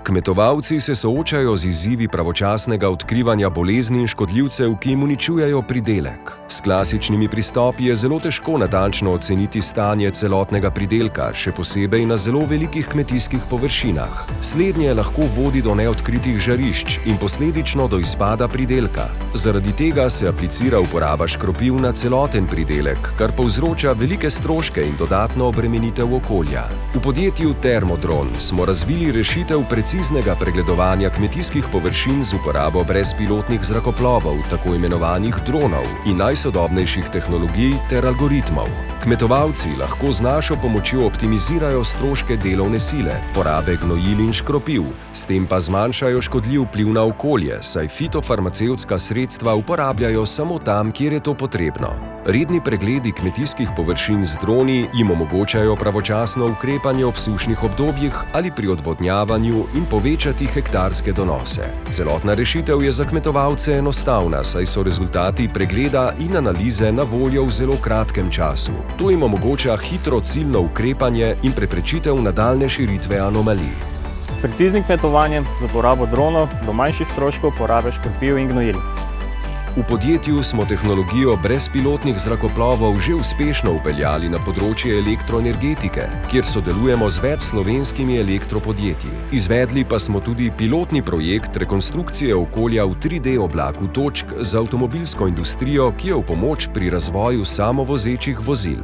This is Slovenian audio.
Kmetovalci se soočajo z izzivi pravočasnega odkrivanja bolezni in škodljivcev, ki jim uničujejo pridelek. S klasičnimi pristopi je zelo težko natančno oceniti stanje celotnega pridelka, še posebej na zelo velikih kmetijskih površinah. Slednje lahko vodi do neodkritih žarišč in posledično do izpada pridelka. Zaradi tega se aplicira uporaba škropiv na celoten pridelek, kar povzroča velike stroške in dodatno obremenitev okolja. V podjetju Termodron smo razvili rešitev preciznega pregledovanja kmetijskih površin z uporabo brezpilotnih zrakoplovov, tako imenovanih dronov, in najsodobnejših tehnologij ter algoritmov. Kmetovalci lahko z našo pomočjo optimizirajo stroške delovne sile, porabe gnojil in škropiv, s tem pa zmanjšajo škodljiv vpliv na okolje, saj fitofarmacevtska sredstva uporabljajo samo tam, kjer je to potrebno. Redni pregledi kmetijskih površin z droni jim omogočajo pravočasno ukrepanje ob sušnih obdobjih ali pri odvodnjavanju in povečati hektarske donose. Celotna rešitev je za kmetovalce enostavna, saj so rezultati pregleda in analize na voljo v zelo kratkem času. To jim omogoča hitro ciljno ukrepanje in preprečitev nadaljnje širitve anomalij. S preciznim kmetovanjem z uporabo dronov do manjših stroškov porabe škropiv in gnojil. V podjetju smo tehnologijo brezpilotnih zrakoplovov že uspešno vpeljali na področje elektroenergetike, kjer sodelujemo z več slovenskimi elektropodjetji. Izvedli pa smo tudi pilotni projekt rekonstrukcije okolja v 3D oblaku točk za avtomobilsko industrijo, ki je v pomoč pri razvoju samovozečih vozil.